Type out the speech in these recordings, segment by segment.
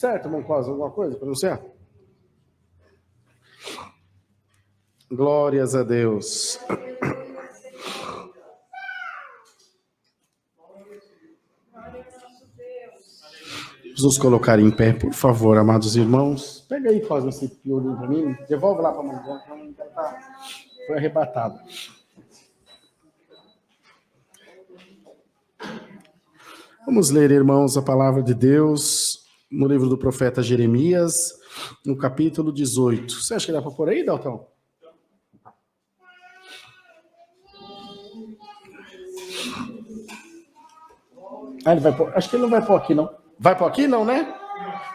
Certo, irmão Cláudio, alguma coisa para anunciar? Glórias a Deus. Vamos nos colocar em pé, por favor, amados irmãos. Pega aí, Cláudio, esse piolinho para mim. Devolve lá para a mãe. Foi arrebatado. Vamos ler, irmãos, a palavra de Deus no livro do profeta Jeremias, no capítulo 18. Você acha que dá para pôr aí, Daltão? Ele vai pôr. Acho que ele não vai pôr aqui, não. Vai pôr aqui, não, né?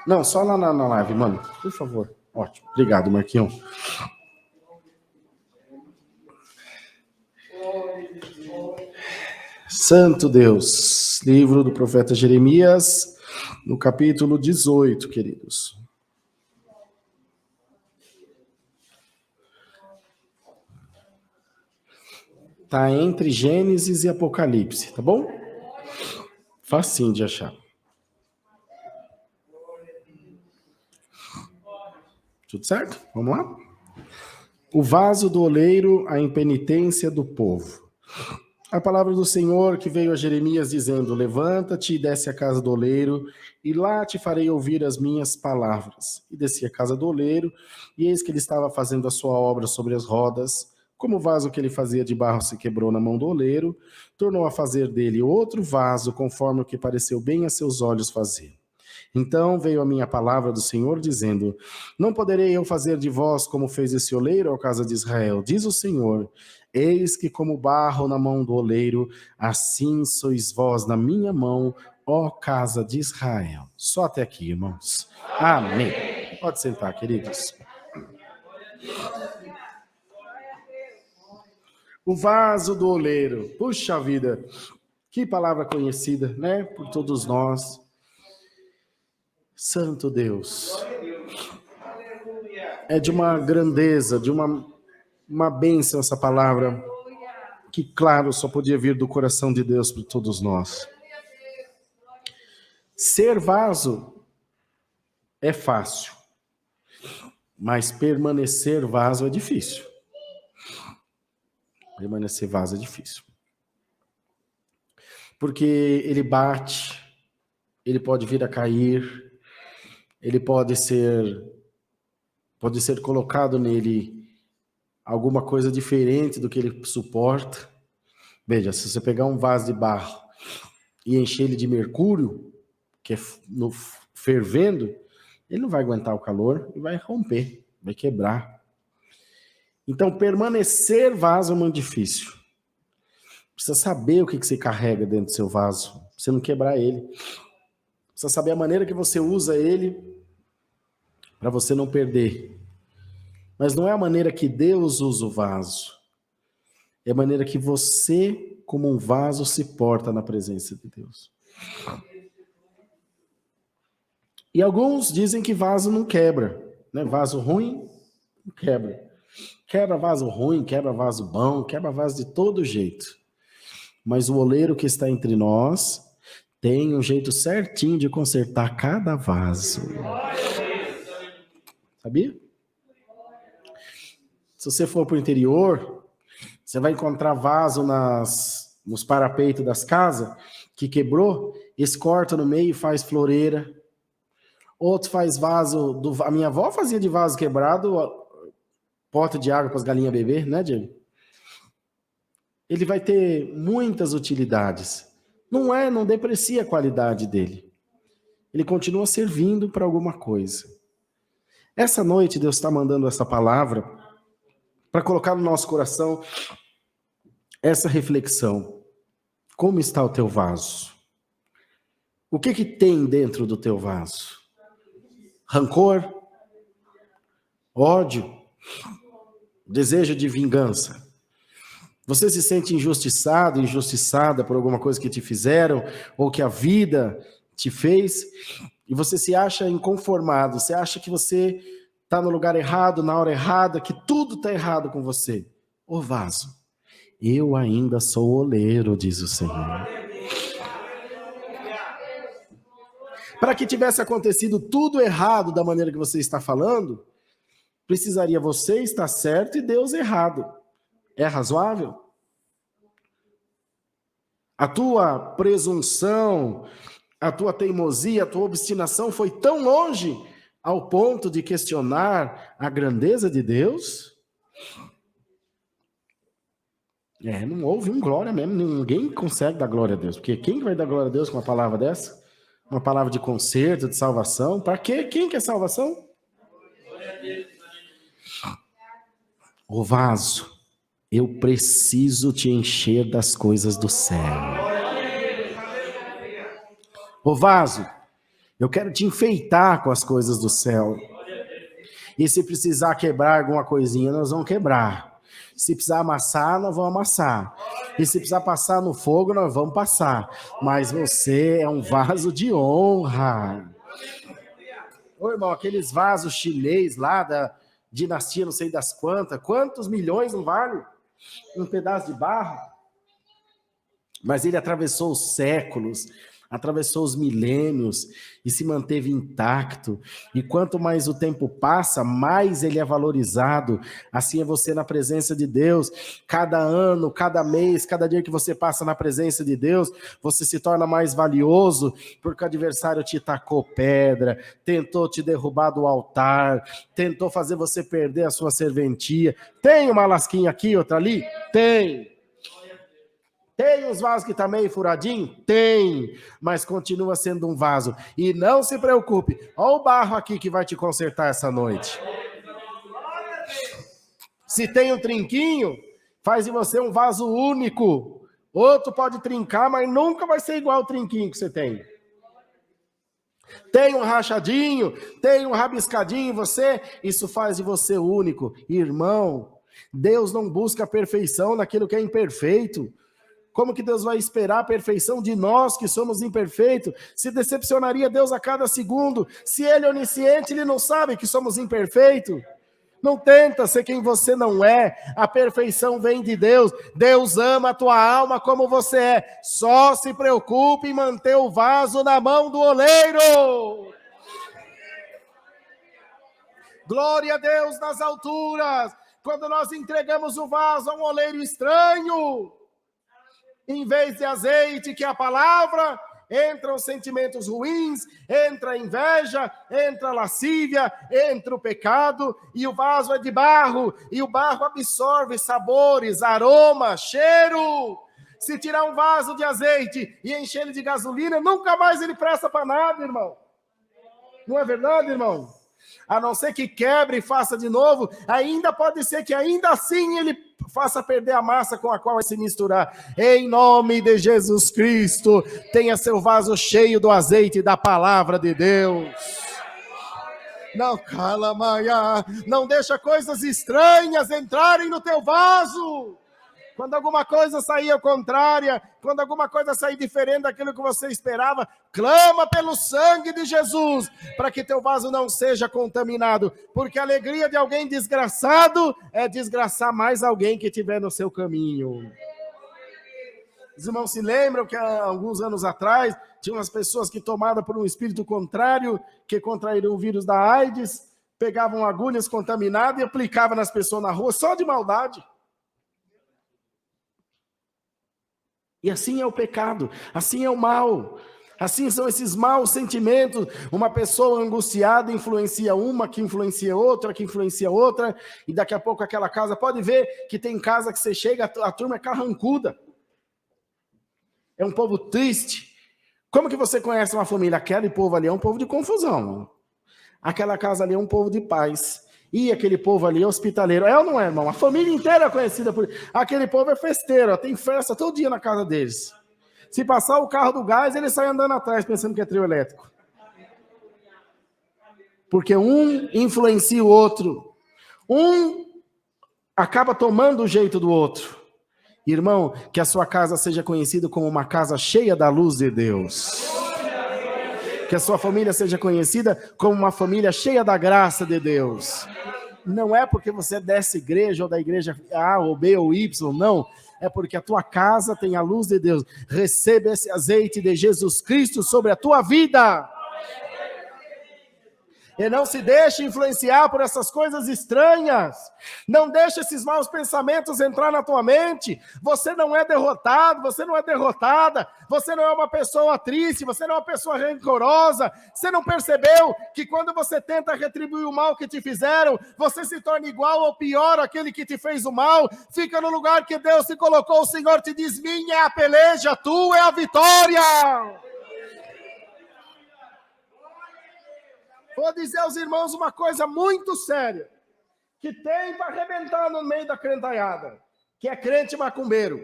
Não, só lá na live, mano. Por favor. Ótimo. Obrigado, Marquinhos. Santo Deus. Livro do profeta Jeremias, no capítulo 18, queridos. Tá entre Gênesis e Apocalipse, tá bom? Facinho de achar. Tudo certo? Vamos lá? O vaso do oleiro, a impenitência do povo. A palavra do Senhor que veio a Jeremias dizendo: levanta-te e desce à casa do oleiro, e lá te farei ouvir as minhas palavras. E desci à casa do oleiro, e eis que ele estava fazendo a sua obra sobre as rodas. Como o vaso que ele fazia de barro se quebrou na mão do oleiro, tornou a fazer dele outro vaso, conforme o que pareceu bem a seus olhos fazer. Então veio a minha palavra do Senhor, dizendo: não poderei eu fazer de vós como fez esse oleiro à casa de Israel, diz o Senhor. Eis que como barro na mão do oleiro, assim sois vós na minha mão, ó casa de Israel. Só até aqui, irmãos. Amém. Pode sentar, queridos. O vaso do oleiro. Puxa vida, que palavra conhecida, né? Por todos nós. Santo Deus. É de uma grandeza, de uma bênção essa palavra, que claro, só podia vir do coração de Deus para todos nós. Ser vaso é fácil, mas permanecer vaso é difícil. Permanecer vaso é difícil. Porque ele bate, ele pode vir a cair, ele pode ser colocado nele alguma coisa diferente do que ele suporta. Veja, se você pegar um vaso de barro e encher ele de mercúrio, que é fervendo, ele não vai aguentar o calor e vai romper, vai quebrar. Então, permanecer vaso é muito difícil. Precisa saber o que você carrega dentro do seu vaso, pra você não quebrar ele. Precisa saber a maneira que você usa ele para você não perder. Mas não é a maneira que Deus usa o vaso. É a maneira que você, como um vaso, se porta na presença de Deus. E alguns dizem que vaso não quebra, né? Vaso ruim não quebra. Quebra vaso ruim, quebra vaso bom, quebra vaso de todo jeito. Mas o oleiro que está entre nós tem um jeito certinho de consertar cada vaso. Sabia? Se você for para o interior, você vai encontrar vaso nos parapeitos das casas que quebrou, eles cortam no meio e faz floreira. Outros faz vaso, a minha avó fazia de vaso quebrado, porta de água para as galinhas beber, né, Diego? Ele vai ter muitas utilidades. Não deprecia a qualidade dele. Ele continua servindo para alguma coisa. Essa noite Deus está mandando essa palavra para colocar no nosso coração essa reflexão. Como está o teu vaso? O que tem dentro do teu vaso? Rancor? Ódio? Desejo de vingança? Você se sente injustiçado, injustiçada por alguma coisa que te fizeram ou que a vida te fez e você se acha inconformado, você acha que você está no lugar errado, na hora errada, que tudo está errado com você. Ô vaso, eu ainda sou oleiro, diz o Senhor. Para que tivesse acontecido tudo errado da maneira que você está falando, precisaria você estar certo e Deus errado. É razoável? A tua presunção, a tua teimosia, a tua obstinação foi tão longe ao ponto de questionar a grandeza de Deus? Não houve um glória mesmo, ninguém consegue dar glória a Deus, porque quem vai dar glória a Deus com uma palavra dessa? Uma palavra de conserto, de salvação? Para quê? Quem quer salvação? O vaso, eu preciso te encher das coisas do céu. O vaso, eu quero te enfeitar com as coisas do céu. E se precisar quebrar alguma coisinha, nós vamos quebrar. Se precisar amassar, nós vamos amassar. E se precisar passar no fogo, nós vamos passar. Mas você é um vaso de honra. Ô, irmão, aqueles vasos chinês lá da dinastia não sei das quantos milhões não vale? Um pedaço de barro. Mas ele atravessou os séculos, atravessou os milênios e se manteve intacto. E quanto mais o tempo passa, mais ele é valorizado. Assim é você na presença de Deus. Cada ano, cada mês, cada dia que você passa na presença de Deus, você se torna mais valioso, porque o adversário te tacou pedra, tentou te derrubar do altar, tentou fazer você perder a sua serventia. Tem uma lasquinha aqui, outra ali? Tem. Tem uns vasos que tá meio furadinho? Tem, mas continua sendo um vaso. E não se preocupe, olha o barro aqui que vai te consertar essa noite. Se tem um trinquinho, faz de você um vaso único. Outro pode trincar, mas nunca vai ser igual ao trinquinho que você tem. Tem um rachadinho, tem um rabiscadinho em você, isso faz de você único. Irmão, Deus não busca a perfeição naquilo que é imperfeito. Como que Deus vai esperar a perfeição de nós que somos imperfeitos? Se decepcionaria Deus a cada segundo. Se Ele é onisciente, Ele não sabe que somos imperfeitos. Não tenta ser quem você não é. A perfeição vem de Deus. Deus ama a tua alma como você é. Só se preocupe em manter o vaso na mão do oleiro. Glória a Deus nas alturas. Quando nós entregamos o vaso a um oleiro estranho, em vez de azeite, que é a palavra, entram sentimentos ruins, entra a inveja, entra a lascívia, entra o pecado, e o vaso é de barro, e o barro absorve sabores, aroma, cheiro. Se tirar um vaso de azeite e encher ele de gasolina, nunca mais ele presta para nada, irmão. Não é verdade, irmão? A não ser que quebre e faça de novo, ainda pode ser que ainda assim ele faça perder a massa com a qual vai se misturar. Em nome de Jesus Cristo, tenha seu vaso cheio do azeite da palavra de Deus. Não cala, Maia, não deixa coisas estranhas entrarem no teu vaso. Quando alguma coisa sair ao contrário, quando alguma coisa sair diferente daquilo que você esperava, clama pelo sangue de Jesus, para que teu vaso não seja contaminado, porque a alegria de alguém desgraçado é desgraçar mais alguém que estiver no seu caminho. Os irmãos se lembram que há alguns anos atrás, tinha umas pessoas que tomadas por um espírito contrário, que contraíram o vírus da AIDS, pegavam agulhas contaminadas e aplicavam nas pessoas na rua, só de maldade. E assim é o pecado, assim é o mal, assim são esses maus sentimentos. Uma pessoa angustiada influencia uma, que influencia outra, que influencia outra, e daqui a pouco aquela casa, pode ver que tem casa que você chega, a turma é carrancuda. É um povo triste. Como que você conhece uma família? Aquele povo ali é um povo de confusão. Aquela casa ali é um povo de paz. E aquele povo ali é hospitaleiro. É ou não é, irmão? A família inteira é conhecida por... Aquele povo é festeiro, tem festa todo dia na casa deles. Se passar o carro do gás, ele sai andando atrás, pensando que é trio elétrico. Porque um influencia o outro. Um acaba tomando o jeito do outro. Irmão, que a sua casa seja conhecida como uma casa cheia da luz de Deus. Que a sua família seja conhecida como uma família cheia da graça de Deus. Não é porque você é dessa igreja ou da igreja A ou B ou Y, não. É porque a tua casa tem a luz de Deus. Receba esse azeite de Jesus Cristo sobre a tua vida. E não se deixe influenciar por essas coisas estranhas. Não deixe esses maus pensamentos entrar na tua mente. Você não é derrotado, você não é derrotada. Você não é uma pessoa triste, você não é uma pessoa rancorosa. Você não percebeu que quando você tenta retribuir o mal que te fizeram, você se torna igual ou pior àquele que te fez o mal? Fica no lugar que Deus te colocou. O Senhor te diz: minha é a peleja, tua é a vitória. Vou dizer aos irmãos uma coisa muito séria, que tem para arrebentar no meio da crentalhada, que é crente macumbeiro.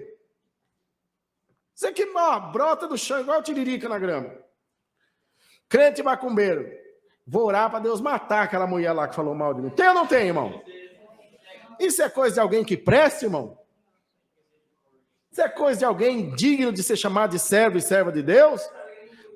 Você que brota do chão igual tiririca na grama. Crente macumbeiro. Vou orar para Deus matar aquela mulher lá que falou mal de mim. Tem ou não tem, irmão? Isso é coisa de alguém que presta, irmão? Isso é coisa de alguém digno de ser chamado de servo e serva de Deus?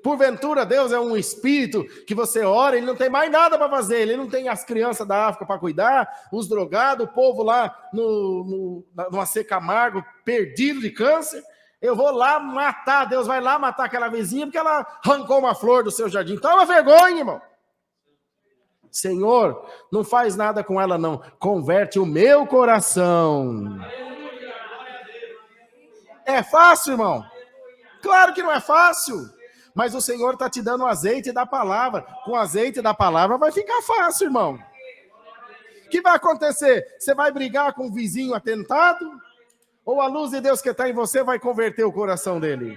Porventura, Deus é um espírito que você ora, ele não tem mais nada para fazer, ele não tem as crianças da África para cuidar, os drogados, o povo lá no AC Camargo, perdido de câncer. Eu vou lá matar, Deus vai lá matar aquela vizinha porque ela arrancou uma flor do seu jardim. Então é uma vergonha, irmão. Senhor, não faz nada com ela não, converte o meu coração. É fácil, irmão? Claro que não é fácil. Mas o Senhor está te dando o azeite da palavra. Com o azeite da palavra vai ficar fácil, irmão. O que vai acontecer? Você vai brigar com o vizinho atentado? Ou a luz de Deus que está em você vai converter o coração dele?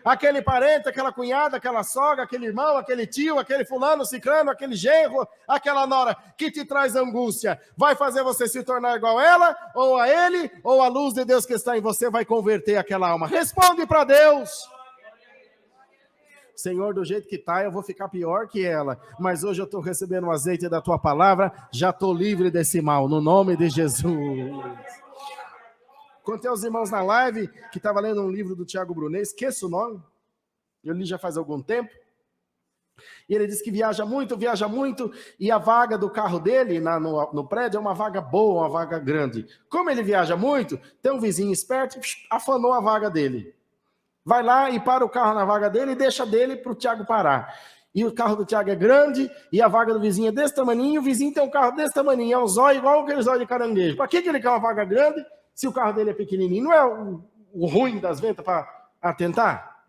Aquele parente, aquela cunhada, aquela sogra, aquele irmão, aquele tio, aquele fulano, ciclano, aquele genro, aquela nora que te traz angústia, vai fazer você se tornar igual a ela, ou a ele, ou a luz de Deus que está em você vai converter aquela alma? Responde para Deus. Senhor, do jeito que está, eu vou ficar pior que ela. Mas hoje eu estou recebendo o azeite da tua palavra, já estou livre desse mal, no nome de Jesus. Contei aos irmãos na live que estava lendo um livro do Tiago Brunet, esqueço o nome, eu li já faz algum tempo. E ele disse que viaja muito, e a vaga do carro dele no prédio é uma vaga boa, uma vaga grande. Como ele viaja muito, tem um vizinho esperto, afanou a vaga dele. Vai lá e para o carro na vaga dele e deixa dele para o Tiago parar. E o carro do Tiago é grande, e a vaga do vizinho é desse tamaninho, e o vizinho tem um carro desse tamaninho, é um zóio igual aquele zóio de caranguejo. Para que ele quer uma vaga grande se o carro dele é pequenininho? Não é o ruim das ventas para atentar?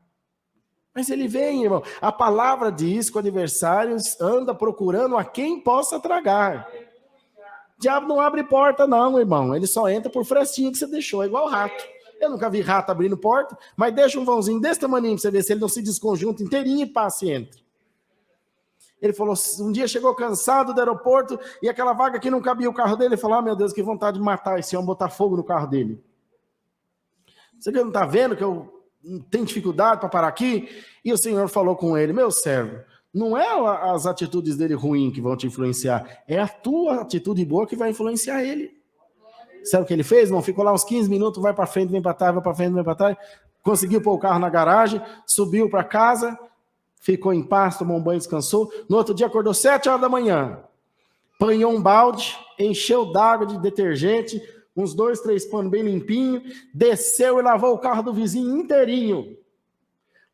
Mas ele vem, irmão. A palavra diz que o adversário anda procurando a quem possa tragar. O diabo não abre porta não, irmão. Ele só entra por frestinho que você deixou, é igual rato. Eu nunca vi rato abrindo porta, mas deixa um vãozinho desse tamanho para você ver se ele não se desconjunta inteirinho e passa e entra. Ele falou, um dia chegou cansado do aeroporto e aquela vaga que não cabia o carro dele, ele falou, meu Deus, que vontade de matar esse homem, botar fogo no carro dele. Você não está vendo que eu tenho dificuldade para parar aqui? E o Senhor falou com ele, meu servo, não é as atitudes dele ruins que vão te influenciar, é a tua atitude boa que vai influenciar ele. Sabe o que ele fez, irmão? Ficou lá uns 15 minutos, vai para frente, vem para trás, vai para frente, vem para trás. Conseguiu pôr o carro na garagem, subiu para casa, ficou em paz, tomou um banho, descansou. No outro dia acordou 7 horas da manhã, apanhou um balde, encheu d'água de detergente, uns 2, 3 panos bem limpinhos, desceu e lavou o carro do vizinho inteirinho.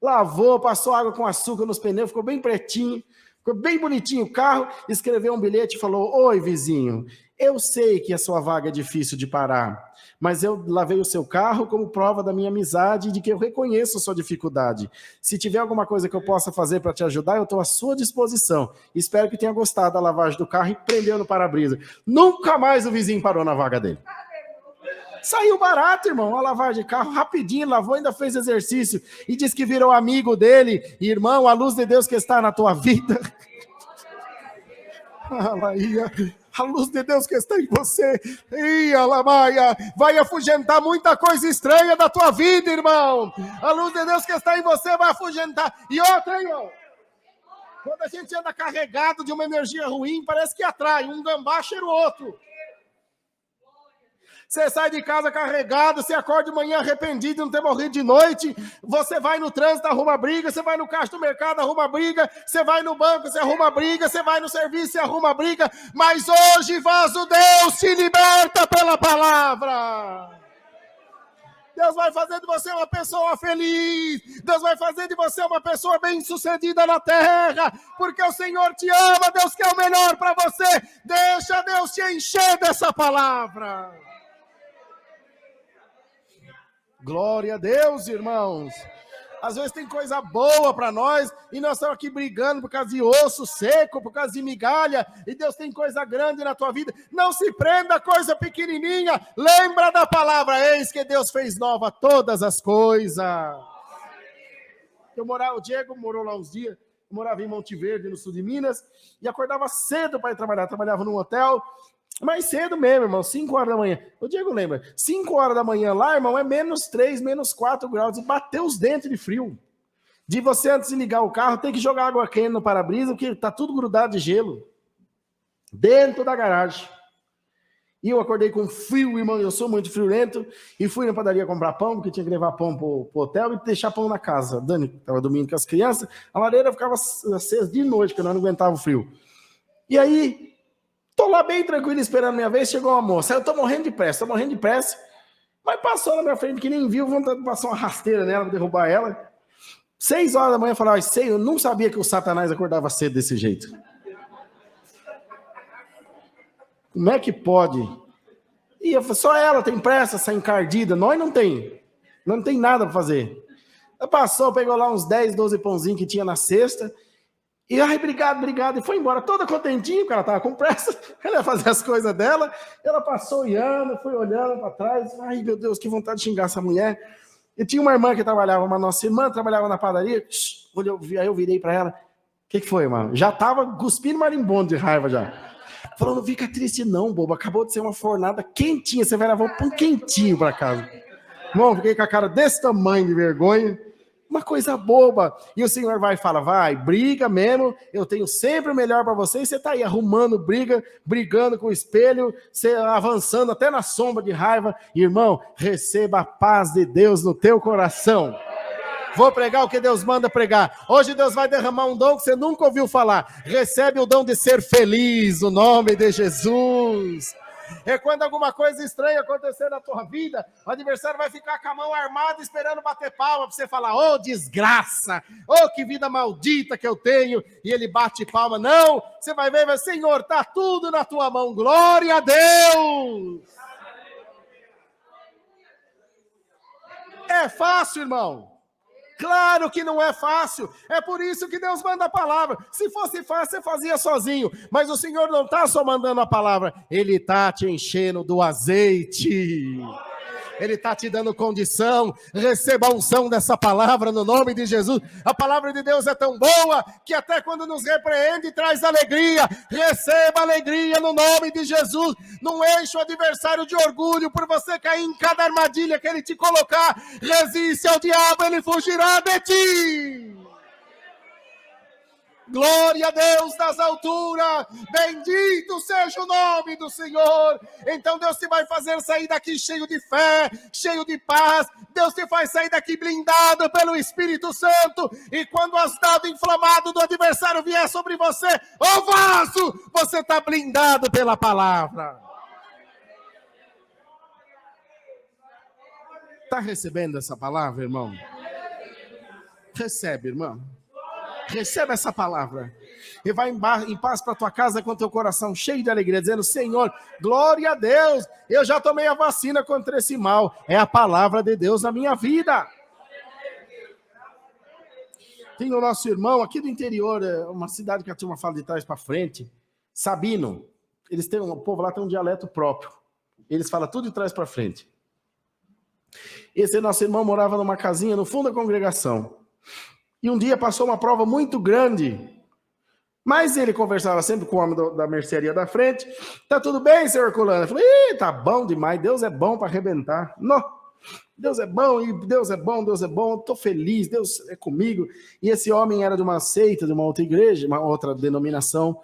Lavou, passou água com açúcar nos pneus, ficou bem pretinho, ficou bem bonitinho o carro, escreveu um bilhete e falou, oi vizinho, eu sei que a sua vaga é difícil de parar, mas eu lavei o seu carro como prova da minha amizade e de que eu reconheço a sua dificuldade. Se tiver alguma coisa que eu possa fazer para te ajudar, eu estou à sua disposição. Espero que tenha gostado da lavagem do carro e prendeu no para-brisa. Nunca mais o vizinho parou na vaga dele. Saiu barato, irmão, uma lavagem de carro, rapidinho, lavou, ainda fez exercício e disse que virou amigo dele. Irmão, a luz de Deus que está na tua vida... A luz de Deus que está em você, vai afugentar muita coisa estranha da tua vida, irmão. A luz de Deus que está em você vai afugentar. E outra, irmão, quando a gente anda carregado de uma energia ruim, parece que atrai, um gambá cheira o outro. Você sai de casa carregado, você acorda de manhã arrependido de não ter morrido de noite, você vai no trânsito, arruma briga, você vai no caixa do mercado, arruma briga, você vai no banco, você arruma briga, você vai no serviço, você arruma briga, mas hoje, vaso Deus, se liberta pela palavra. Deus vai fazer de você uma pessoa feliz. Deus vai fazer de você uma pessoa bem-sucedida na terra, porque o Senhor te ama, Deus quer o melhor para você. Deixa Deus te encher dessa palavra. Glória a Deus, irmãos. Às vezes tem coisa boa para nós e nós estamos aqui brigando por causa de osso seco, por causa de migalha, e Deus tem coisa grande na tua vida. Não se prenda a coisa pequenininha, lembra da palavra, eis que Deus fez nova todas as coisas. O Diego morou lá uns dias, eu morava em Monte Verde, no sul de Minas, e acordava cedo para ir trabalhar, trabalhava num hotel, mais cedo mesmo, irmão, 5 horas da manhã. O Diego lembra, 5 horas da manhã lá, irmão, é -3, -4 graus, e bateu os dentes de frio. De você, antes de ligar o carro, tem que jogar água quente no para-brisa, porque tá tudo grudado de gelo. Dentro da garagem. E eu acordei com frio, irmão, eu sou muito friorento, e fui na padaria comprar pão, porque tinha que levar pão pro hotel e deixar pão na casa. Dani estava dormindo com as crianças, a lareira ficava acesa de noite, porque eu não aguentava o frio. E aí... tô lá bem tranquilo esperando a minha vez, chegou uma moça, eu tô morrendo de pressa, mas passou na minha frente que nem viu, vontade de passar uma rasteira nela, pra derrubar ela. 6 horas da manhã eu falava, eu não sabia que o Satanás acordava cedo desse jeito. Como é que pode? E eu falei, só ela tem pressa, essa encardida, nós não tem nada para fazer. Ela passou, pegou lá uns 10, 12 pãozinhos que tinha na cesta, e ai, obrigado, e foi embora toda contentinha, porque ela estava com pressa, ela ia fazer as coisas dela, ela passou olhando, foi olhando para trás, ai meu Deus, que vontade de xingar essa mulher. E tinha uma irmã que trabalhava, uma nossa irmã, trabalhava na padaria, aí eu virei para ela, o que foi, irmão? Já estava cuspindo marimbondo de raiva já. Falou, não fica triste não, bobo, acabou de ser uma fornada quentinha, você vai levar um pão quentinho para casa. Irmão, fiquei com a cara desse tamanho de vergonha. Uma coisa boba. E o Senhor vai e fala, vai, briga mesmo, eu tenho sempre o melhor para você, e você está aí arrumando briga, brigando com o espelho, você avançando até na sombra de raiva. Irmão, receba a paz de Deus no teu coração. Vou pregar o que Deus manda pregar. Hoje Deus vai derramar um dom que você nunca ouviu falar. Recebe o dom de ser feliz, no nome de Jesus. É quando alguma coisa estranha acontecer na tua vida, o adversário vai ficar com a mão armada esperando bater palma para você falar, ô desgraça, ô que vida maldita que eu tenho, e ele bate palma. Não, você vai ver, mas Senhor, tá tudo na tua mão, glória a Deus. É fácil, irmão? Claro que não é fácil, é por isso que Deus manda a palavra. Se fosse fácil, você fazia sozinho, mas o Senhor não está só mandando a palavra, Ele está te enchendo do azeite, Ele está te dando condição. Receba a unção dessa palavra no nome de Jesus. A palavra de Deus é tão boa que até quando nos repreende traz alegria. Receba alegria no nome de Jesus. Não enche o adversário de orgulho por você cair em cada armadilha que ele te colocar. Resiste ao diabo, ele fugirá de ti. Glória a Deus nas alturas, bendito seja o nome do Senhor. Então Deus te vai fazer sair daqui cheio de fé, cheio de paz. Deus te faz sair daqui blindado pelo Espírito Santo. E quando o astado inflamado do adversário vier sobre você, ô vaso, você está blindado pela palavra. Está recebendo essa palavra, irmão? Recebe, irmão. Receba essa palavra e vai em paz para tua casa com teu coração cheio de alegria, dizendo, Senhor, glória a Deus, eu já tomei a vacina contra esse mal, é a palavra de Deus na minha vida. Tem o nosso irmão aqui do interior, uma cidade que a turma fala de trás para frente, Sabino, o povo lá tem um dialeto próprio, eles falam tudo de trás para frente. Esse nosso irmão morava numa casinha no fundo da congregação. E um dia passou uma prova muito grande, mas ele conversava sempre com o homem da mercearia da frente. Tá tudo bem, senhor Colano? Eu falei, tá bom demais, Deus é bom para arrebentar. Não, Deus é bom, e Deus é bom, tô feliz, Deus é comigo. E esse homem era de uma seita, de uma outra igreja, uma outra denominação,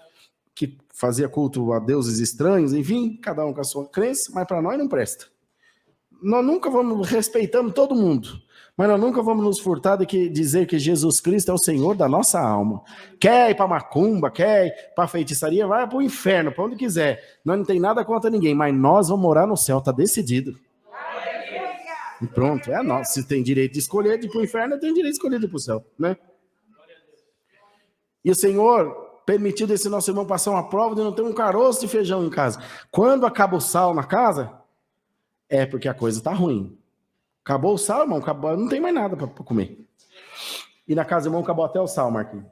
que fazia culto a deuses estranhos, enfim, cada um com a sua crença, mas para nós não presta. Nós nunca vamos respeitando todo mundo. Mas nós nunca vamos nos furtar de dizer que Jesus Cristo é o Senhor da nossa alma. Quer ir para macumba, quer ir para feitiçaria, vai para o inferno, para onde quiser. Nós não tem nada contra ninguém, mas nós vamos morar no céu, está decidido. E pronto, é nosso. Se tem direito de escolher de ir para o inferno, tem direito de escolher de ir para o céu, né? E o Senhor permitiu desse nosso irmão passar uma prova de não ter um caroço de feijão em casa. Quando acaba o sal na casa, é porque a coisa está ruim. Acabou o sal, irmão, acabou, não tem mais nada para comer. E na casa do irmão acabou até o sal, Marquinhos.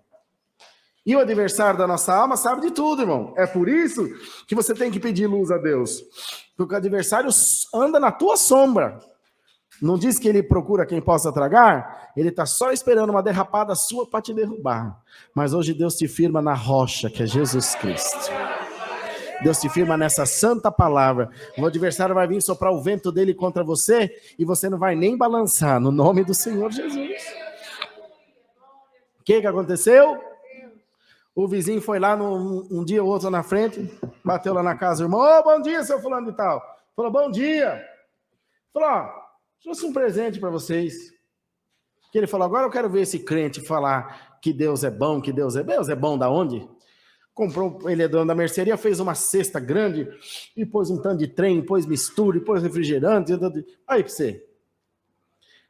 E o adversário da nossa alma sabe de tudo, irmão. É por isso que você tem que pedir luz a Deus. Porque o adversário anda na tua sombra. Não diz que ele procura quem possa tragar? Ele está só esperando uma derrapada sua para te derrubar. Mas hoje Deus te firma na rocha, que é Jesus Cristo. Deus te firma nessa santa palavra. O adversário vai vir soprar o vento dele contra você e você não vai nem balançar, no nome do Senhor Jesus. O que aconteceu? O vizinho foi lá um dia ou outro na frente, bateu lá na casa, o irmão, ô, bom dia, seu fulano e tal. Falou, bom dia. Falou, ó, trouxe um presente para vocês. Que ele falou, agora eu quero ver esse crente falar que Deus é bom, que Deus é bom da onde? Comprou, ele é dono da mercearia, fez uma cesta grande e pôs um tanto de trem, pôs mistura, pôs refrigerante. Aí para você.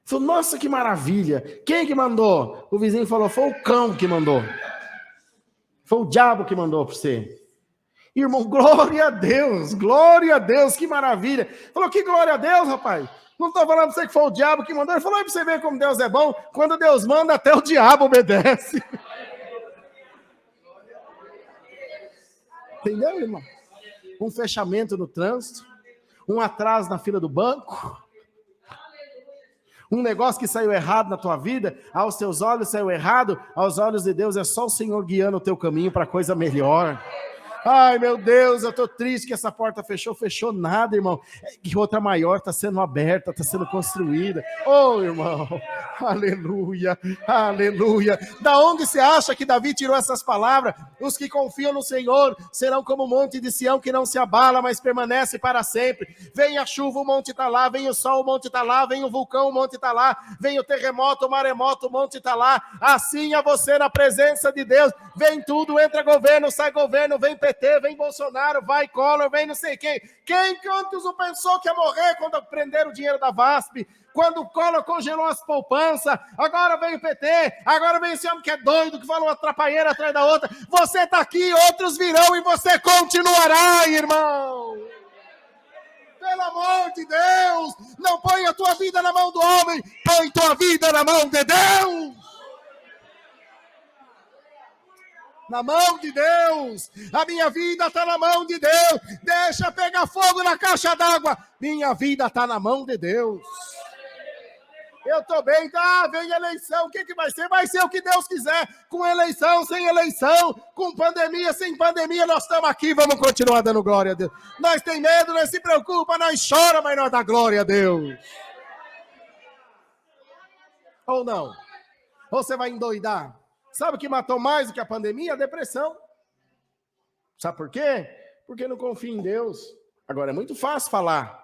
Falou, nossa, que maravilha. Quem que mandou? O vizinho falou, foi o cão que mandou. Foi o diabo que mandou para você. Irmão, glória a Deus, que maravilha. Falou, que glória a Deus, rapaz. Não estou falando para você que foi o diabo que mandou. Ele falou, aí para você ver como Deus é bom. Quando Deus manda, até o diabo obedece. Entendeu, irmão? Um fechamento no trânsito, um atraso na fila do banco, um negócio que saiu errado na tua vida, aos teus olhos saiu errado, aos olhos de Deus é só o Senhor guiando o teu caminho para coisa melhor. Ai, meu Deus, eu estou triste que essa porta fechou nada, irmão. Que outra maior está sendo aberta, está sendo construída. Oh, irmão, aleluia, aleluia. Da onde você acha que Davi tirou essas palavras? Os que confiam no Senhor serão como o monte de Sião que não se abala, mas permanece para sempre. Vem a chuva, o monte está lá. Vem o sol, o monte está lá. Vem o vulcão, o monte está lá. Vem o terremoto, o maremoto, o monte está lá. Assim é você na presença de Deus. Vem tudo, entra governo, sai governo, vem PT, vem Bolsonaro, vai Collor, vem não sei quem. Quem antes não pensou que ia morrer quando prenderam o dinheiro da VASP? Quando o Collor congelou as poupanças, agora vem o PT, agora vem esse homem que é doido, que fala uma atrapalheira atrás da outra. Você está aqui, outros virão e você continuará, irmão. Pelo amor de Deus, não põe a tua vida na mão do homem, põe tua vida na mão de Deus. Na mão de Deus, a minha vida está na mão de Deus, deixa pegar fogo na caixa d'água, minha vida está na mão de Deus. Eu estou bem, tá? Vem eleição, o que vai ser? Vai ser o que Deus quiser, com eleição, sem eleição, com pandemia, sem pandemia, nós estamos aqui, vamos continuar dando glória a Deus. Nós tem medo, nós se preocupa, nós chora, mas nós dá glória a Deus. Ou não? Ou você vai endoidar? Sabe o que matou mais do que a pandemia? A depressão. Sabe por quê? Porque não confia em Deus. Agora, é muito fácil falar.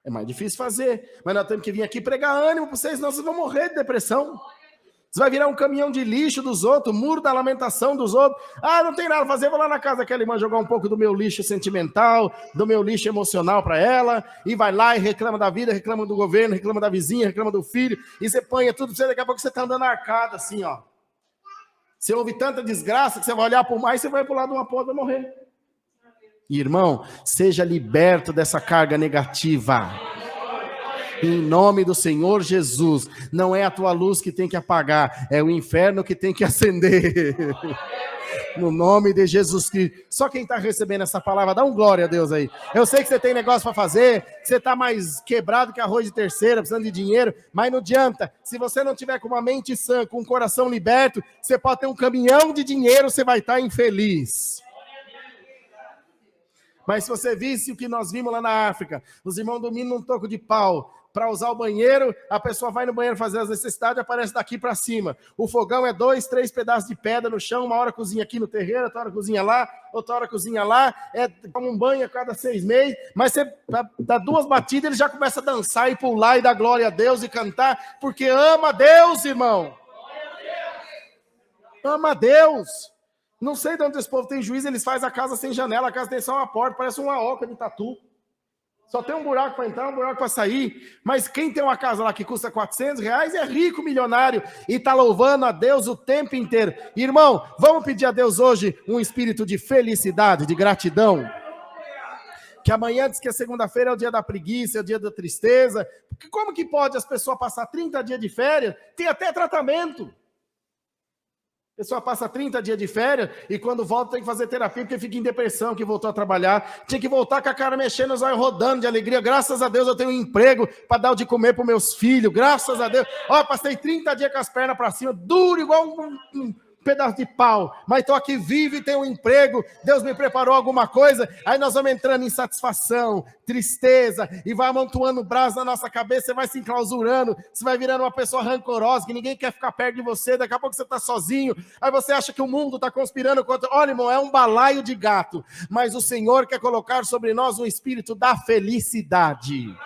É mais difícil fazer. Mas nós temos que vir aqui pregar ânimo para vocês, senão vocês vão morrer de depressão. Você vai virar um caminhão de lixo dos outros, muro da lamentação dos outros. Ah, não tem nada a fazer, vou lá na casa daquela irmã jogar um pouco do meu lixo sentimental, do meu lixo emocional para ela, e vai lá e reclama da vida, reclama do governo, reclama da vizinha, reclama do filho, e você põe tudo para você, daqui a pouco você está andando arcada assim, ó. Você ouve tanta desgraça que você vai olhar por mais, você vai para o lado de uma porta e vai morrer. Irmão, seja liberto dessa carga negativa. Em nome do Senhor Jesus. Não é a tua luz que tem que apagar, é o inferno que tem que acender. No nome de Jesus Cristo. Só quem está recebendo essa palavra, dá um glória a Deus aí. Eu sei que você tem negócio para fazer, que você está mais quebrado que arroz de terceira, precisando de dinheiro, mas não adianta. Se você não tiver com uma mente sã, com um coração liberto, você pode ter um caminhão de dinheiro, você vai estar infeliz. Mas se você visse o que nós vimos lá na África, os irmãos dominam um toco de pau para usar o banheiro, a pessoa vai no banheiro fazer as necessidades e aparece daqui para cima. O fogão é 2, 3 pedaços de pedra no chão, uma hora cozinha aqui no terreiro, outra hora cozinha lá, outra hora cozinha lá, toma um banho a cada 6 meses, mas você dá 2 batidas, ele já começa a dançar e pular e dar glória a Deus e cantar, porque ama Deus, irmão. Ama Deus. Não sei de onde esse povo tem juízo, eles fazem a casa sem janela, a casa tem só uma porta, parece uma oca de tatu. Só tem um buraco para entrar, um buraco para sair. Mas quem tem uma casa lá que custa R$400 é rico, milionário, e está louvando a Deus o tempo inteiro. Irmão, vamos pedir a Deus hoje um espírito de felicidade, de gratidão. Que amanhã diz que a segunda-feira é o dia da preguiça, é o dia da tristeza. Porque como que pode as pessoas passar 30 dias de férias? Tem até tratamento. A pessoa passa 30 dias de férias e quando volta tem que fazer terapia porque fica em depressão, que voltou a trabalhar. Tinha que voltar com a cara mexendo, os olhos rodando de alegria. Graças a Deus eu tenho um emprego para dar o de comer para meus filhos. Graças a Deus. Ó, passei 30 dias com as pernas para cima, duro igual um pedaço de pau. Mas estou aqui vivo e tenho um emprego. Deus me preparou alguma coisa. Aí nós vamos entrando em insatisfação, tristeza e vai amontoando o braço na nossa cabeça. Você vai se enclausurando. Você vai virando uma pessoa rancorosa que ninguém quer ficar perto de você. Daqui a pouco você está sozinho. Aí você acha que o mundo está conspirando contra... Olha, irmão, é um balaio de gato. Mas o Senhor quer colocar sobre nós um espírito da felicidade.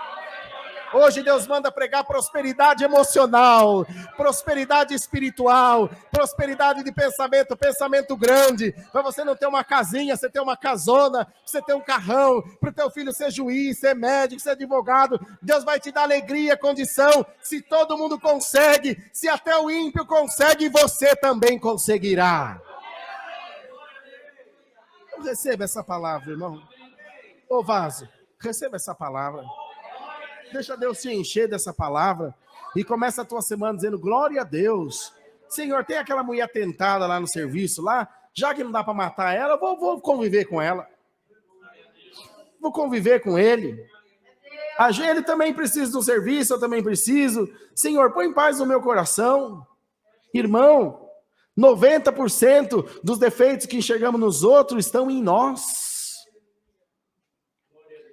Hoje Deus manda pregar prosperidade emocional, prosperidade espiritual, prosperidade de pensamento, pensamento grande, para você não ter uma casinha, você ter uma casona, você ter um carrão, para o teu filho ser juiz, ser médico, ser advogado. Deus vai te dar alegria, condição. Se todo mundo consegue, se até o ímpio consegue, você também conseguirá. Receba essa palavra, irmão. Ô vaso, receba essa palavra. Deixa Deus te encher dessa palavra e começa a tua semana dizendo glória a Deus. Senhor, tem aquela mulher tentada lá no serviço, lá, já que não dá para matar ela, vou conviver com ela. Vou conviver com ele. Ele também precisa do serviço, eu também preciso. Senhor, põe paz no meu coração. Irmão, 90% dos defeitos que enxergamos nos outros estão em nós.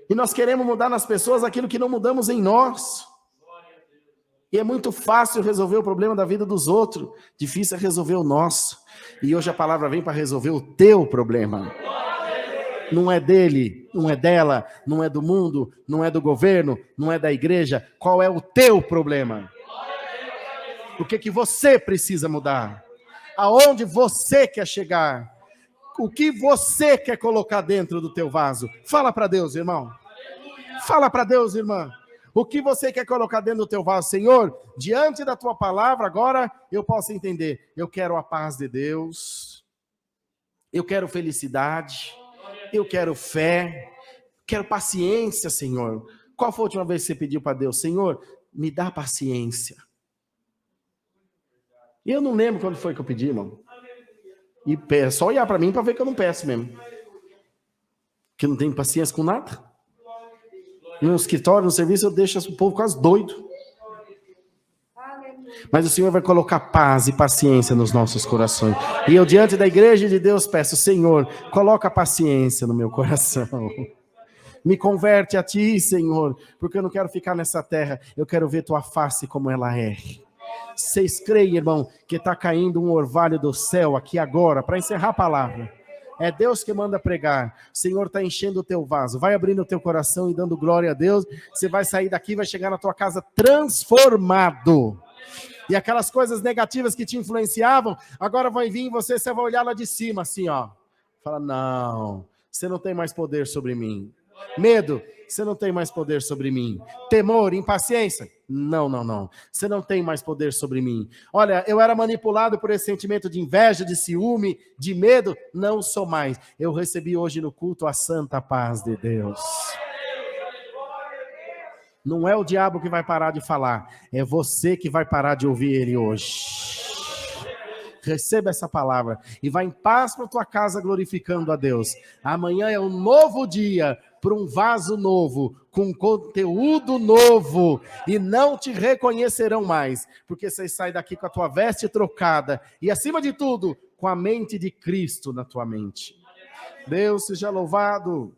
E nós queremos mudar nas pessoas aquilo que não mudamos em nós. E é muito fácil resolver o problema da vida dos outros. Difícil é resolver o nosso. E hoje a palavra vem para resolver o teu problema. Não é dele, não é dela, não é do mundo, não é do governo, não é da igreja. Qual é o teu problema? O que você precisa mudar? Aonde você quer chegar? O que você quer colocar dentro do teu vaso? Fala para Deus, irmão. Fala para Deus, irmã. O que você quer colocar dentro do teu vaso? Senhor, diante da tua palavra, agora eu posso entender. Eu quero a paz de Deus. Eu quero felicidade. Eu quero fé. Quero paciência, Senhor. Qual foi a última vez que você pediu para Deus? Senhor, me dá paciência. Eu não lembro quando foi que eu pedi, irmão. E é só olhar para mim para ver que eu não peço mesmo. Que eu não tenho paciência com nada. No escritório, no serviço, eu deixo o povo quase doido. Mas o Senhor vai colocar paz e paciência nos nossos corações. E eu, diante da igreja de Deus, peço, Senhor, coloca paciência no meu coração. Me converte a Ti, Senhor, porque eu não quero ficar nessa terra. Eu quero ver Tua face como ela é. Vocês creem, irmão, que está caindo um orvalho do céu aqui agora, para encerrar a palavra. É Deus que manda pregar. O Senhor está enchendo o teu vaso. Vai abrindo o teu coração e dando glória a Deus. Você vai sair daqui e vai chegar na tua casa transformado. E aquelas coisas negativas que te influenciavam, agora vão vir em você, você vai olhar lá de cima, assim, ó. Fala, não, você não tem mais poder sobre mim. Medo, você não tem mais poder sobre mim. Temor, impaciência, não. Você não tem mais poder sobre mim. Olha, eu era manipulado por esse sentimento de inveja, de ciúme, de medo. Não sou mais. Eu recebi hoje no culto a santa paz de Deus. Não é o diabo que vai parar de falar. É você que vai parar de ouvir ele hoje. Receba essa palavra e vá em paz para a tua casa glorificando a Deus. Amanhã é um novo dia para um vaso novo, com conteúdo novo, e não te reconhecerão mais, porque você sai daqui com a tua veste trocada e, acima de tudo, com a mente de Cristo na tua mente. Deus seja louvado.